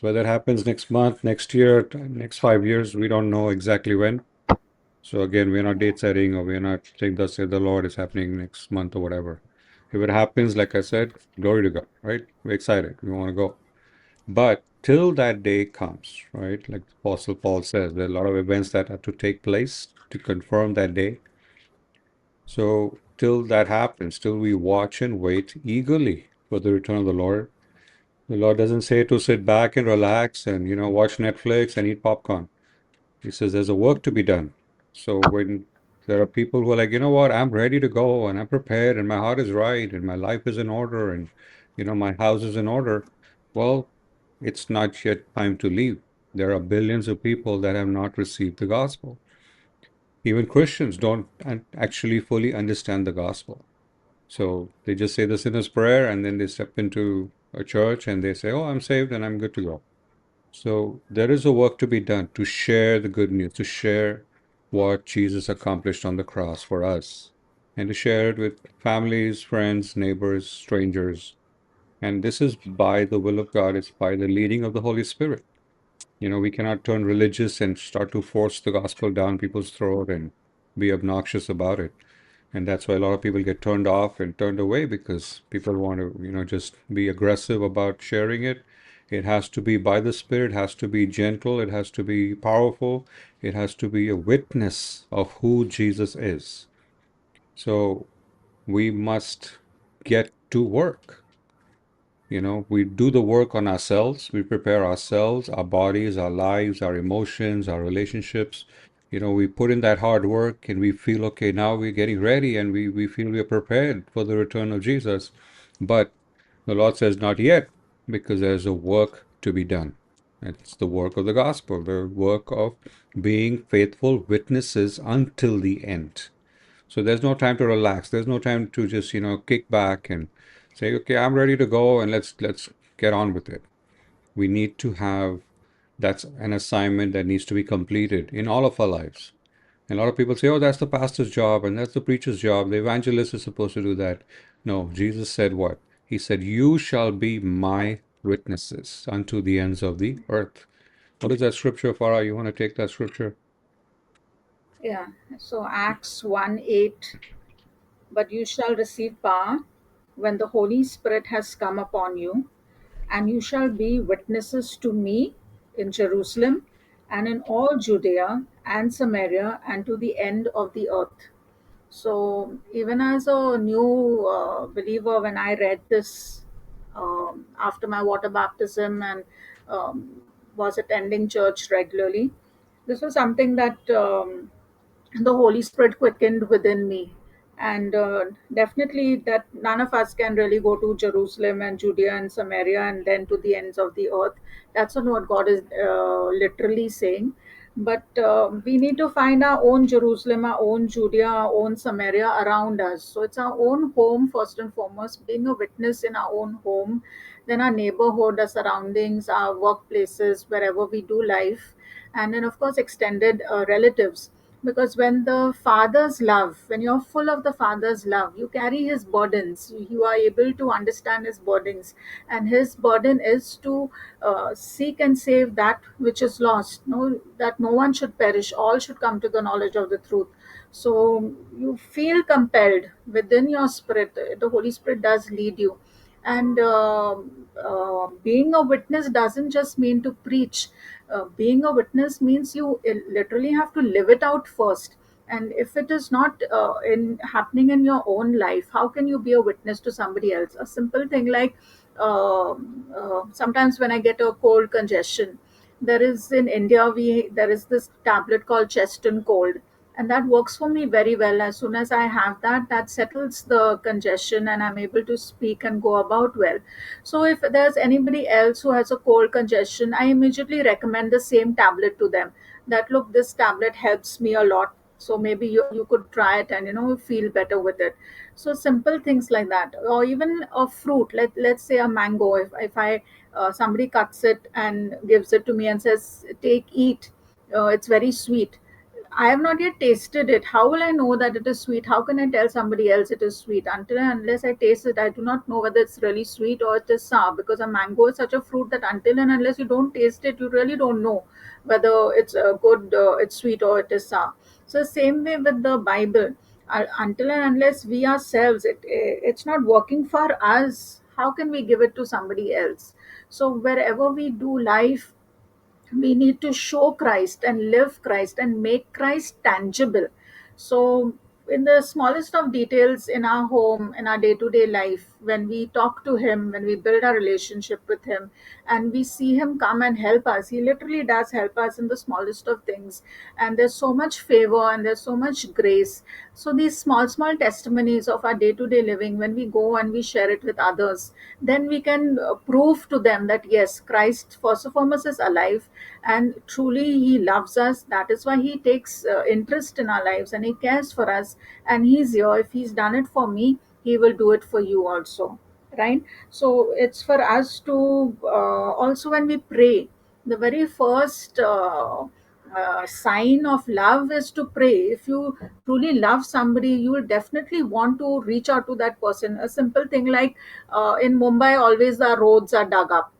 Whether it happens next month, next year, next 5 years, we don't know exactly when. So again, we're not date setting or we're not saying thus say the Lord is happening next month or whatever. If it happens, like I said, glory to God, right? We're excited. We want to go. But till that day comes, right? Like Apostle Paul says, there are a lot of events that have to take place to confirm that day. So till that happens, till we watch and wait eagerly for the return of the Lord doesn't say to sit back and relax and, watch Netflix and eat popcorn. He says there's a work to be done. So when there are people who are like, you know what, I'm ready to go and I'm prepared and my heart is right and my life is in order and, my house is in order. Well, it's not yet time to leave. There are billions of people that have not received the gospel. Even Christians don't actually fully understand the gospel. So they just say the sinner's prayer and then they step into a church and they say, oh, I'm saved and I'm good to go. So there is a work to be done to share the good news, to share what Jesus accomplished on the cross for us, and to share it with families, friends, neighbors, strangers. And this is by the will of God, it's by the leading of the Holy Spirit. We cannot turn religious and start to force the gospel down people's throat and be obnoxious about it. And that's why a lot of people get turned off and turned away because people want to, just be aggressive about sharing it. It has to be by the Spirit, it has to be gentle, it has to be powerful, it has to be a witness of who Jesus is. So we must get to work. We do the work on ourselves. We prepare ourselves, our bodies, our lives, our emotions, our relationships. We put in that hard work and we feel, okay, now we're getting ready and we feel we're prepared for the return of Jesus. But the Lord says, not yet, because there's a work to be done. It's the work of the gospel, the work of being faithful witnesses until the end. So there's no time to relax. There's no time to just, kick back and say, okay, I'm ready to go and let's get on with it. We need to have that's an assignment that needs to be completed in all of our lives. And a lot of people say, oh, that's the pastor's job and that's the preacher's job. The evangelist is supposed to do that. No, Jesus said what? He said, you shall be my witnesses unto the ends of the earth. What is that scripture, Farah? You want to take that scripture? Yeah. So Acts 1 8, but you shall receive power when the Holy Spirit has come upon you, and you shall be witnesses to me in Jerusalem and in all Judea and Samaria and to the end of the earth. So, even as a new believer, when I read this after my water baptism and um, was attending church regularly, this was something that the Holy Spirit quickened within me. And definitely, that none of us can really go to Jerusalem and Judea and Samaria and then to the ends of the earth. That's not what God is literally saying. But we need to find our own Jerusalem, our own Judea, our own Samaria around us. So it's our own home, first and foremost, being a witness in our own home, then our neighborhood, our surroundings, our workplaces, wherever we do life, and then, of course, extended relatives, because when the father's love, when you're full of the father's love, you carry his burdens, you are able to understand his burdens, and his burden is to seek and save that which is lost, no, that no one should perish, all should come to the knowledge of the truth. So you feel compelled within your spirit, the Holy Spirit does lead you. And being a witness doesn't just mean to preach. Being a witness means you literally have to live it out first. And if it is not in happening in your own life, how can you be a witness to somebody else? A simple thing like sometimes when I get a cold congestion, there is in India, we there is this tablet called chest and cold, and that works for me very well. As soon as I have that, that settles the congestion and I'm able to speak and go about well. So if there's anybody else who has a cold congestion, I immediately recommend the same tablet to them, that look, this tablet helps me a lot, so maybe you could try it and feel better with it. So simple things like that, or even a fruit, let's say a mango, if I somebody cuts it and gives it to me and says, take, eat, it's very sweet, I have not yet tasted it. How will I know that it is sweet? How can I tell somebody else it is sweet? Until and unless I taste it, I do not know whether it's really sweet or it is sour. Because a mango is such a fruit that until and unless you don't taste it, you really don't know whether it's good, it's sweet or it is sour. So same way with the Bible. Until and unless we ourselves, it's not working for us. How can we give it to somebody else? So wherever we do life, we need to show Christ and live Christ and make Christ tangible. So, in the smallest of details in our home, in our day to day life, when we talk to Him, when we build our relationship with Him, and we see Him come and help us, He literally does help us in the smallest of things. And there's so much favor and there's so much grace. So, these small testimonies of our day to day living, when we go and we share it with others, then we can prove to them that yes, Christ, first and foremost, is alive and truly He loves us. That is why He takes interest in our lives and He cares for us, and He's here. If He's done it for me, He will do it for you also, right? So it's for us to also, when we pray, the very first sign of love is to pray. If you truly love somebody, you will definitely want to reach out to that person. A simple thing like, in Mumbai, always the roads are dug up,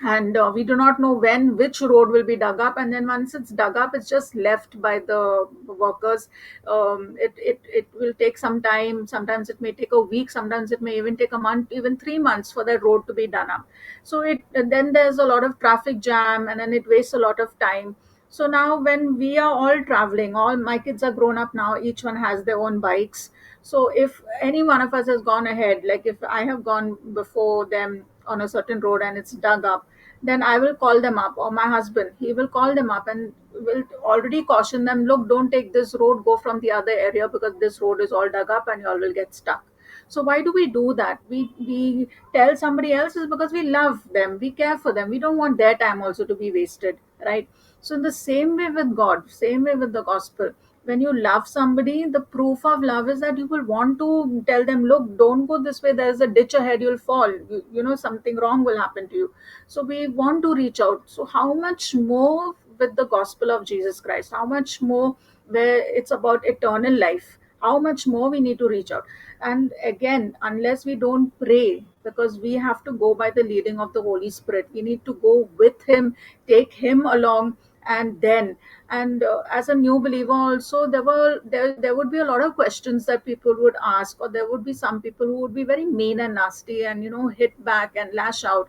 and we do not know when which road will be dug up, and then once it's dug up, it's just left by the workers. It will take some time. Sometimes it may take a week, sometimes it may even take a month, even 3 months for that road to be done up. So it then there's a lot of traffic jam, and then it wastes a lot of time. So now when we are all traveling, all my kids are grown up now, each one has their own bikes. So if any one of us has gone ahead, like if I have gone before them on a certain road and it's dug up, then I will call them up, or my husband, he will call them up and will already caution them, look, don't take this road, go from the other area because this road is all dug up and you all will get stuck. So why do we do that? We tell somebody else is because we love them, we care for them, we don't want their time also to be wasted, right? So in the same way with God, same way with the gospel, when you love somebody, the proof of love is that you will want to tell them, look, don't go this way, there's a ditch ahead, you'll fall, you know, something wrong will happen to you. So we want to reach out. So how much more with the gospel of Jesus Christ? How much more where it's about eternal life? How much more we need to reach out? And again, unless we don't pray, because we have to go by the leading of the Holy Spirit, we need to go with Him, take Him along, and then, and as a new believer also, there would be a lot of questions that people would ask, or there would be some people who would be very mean and nasty and, you know, hit back and lash out.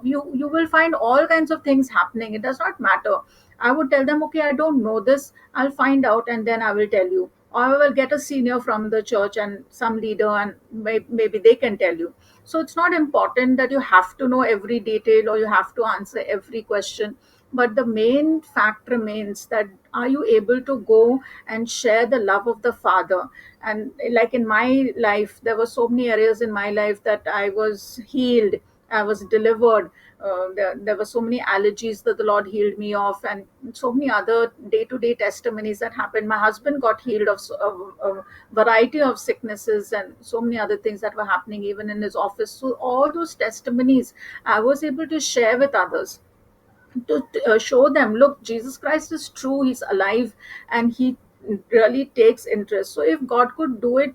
You will find all kinds of things happening. It does not matter. I would tell them, okay, I don't know this, I'll find out and then I will tell you, or I will get a senior from the church and some leader, and maybe they can tell you. So it's not important that you have to know every detail or you have to answer every question, but the main fact remains that, are you able to go and share the love of the Father? And like in my life, there were so many areas in my life that I was healed, I was delivered. There were so many allergies that the Lord healed me of, and so many other day-to-day testimonies that happened. My husband got healed of a variety of sicknesses, and so many other things that were happening even in his office. So all those testimonies I was able to share with others, to show them, look, Jesus Christ is true, He's alive, and He really takes interest. So if God could do it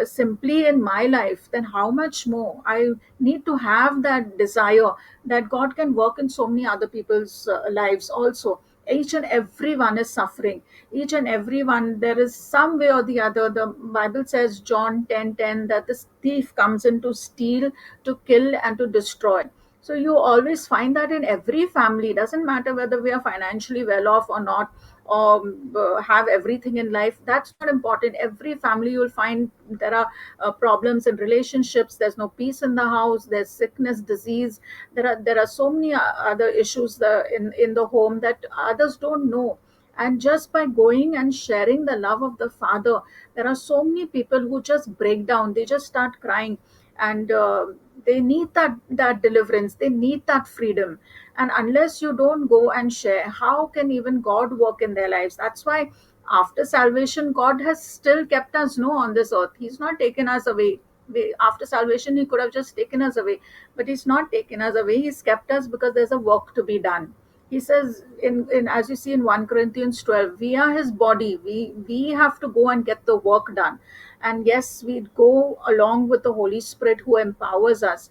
simply in my life, then how much more I need to have that desire that God can work in so many other people's lives also. Each and every one is suffering. Each and every one, there is some way or the other. The Bible says, John 10:10, that the thief comes in to steal, to kill, and to destroy. So you always find that in every family. It doesn't matter whether we are financially well off or not, or have everything in life. That's not important. Every family you'll find there are problems in relationships. There's no peace in the house. There's sickness, disease. There are so many other issues in the home that others don't know. And just by going and sharing the love of the Father, there are so many people who just break down. They just start crying, and they need that deliverance, they need that freedom. And unless you don't go and share, how can even God work in their lives? That's why after salvation, God has still kept us, no, on this earth. He's not taken us away. After salvation, He could have just taken us away, but He's not taken us away. He's kept us because there's a work to be done. He says in as you see in 1 Corinthians 12, we are his body. We have to go and get the work done. And yes, we go along with the Holy Spirit who empowers us.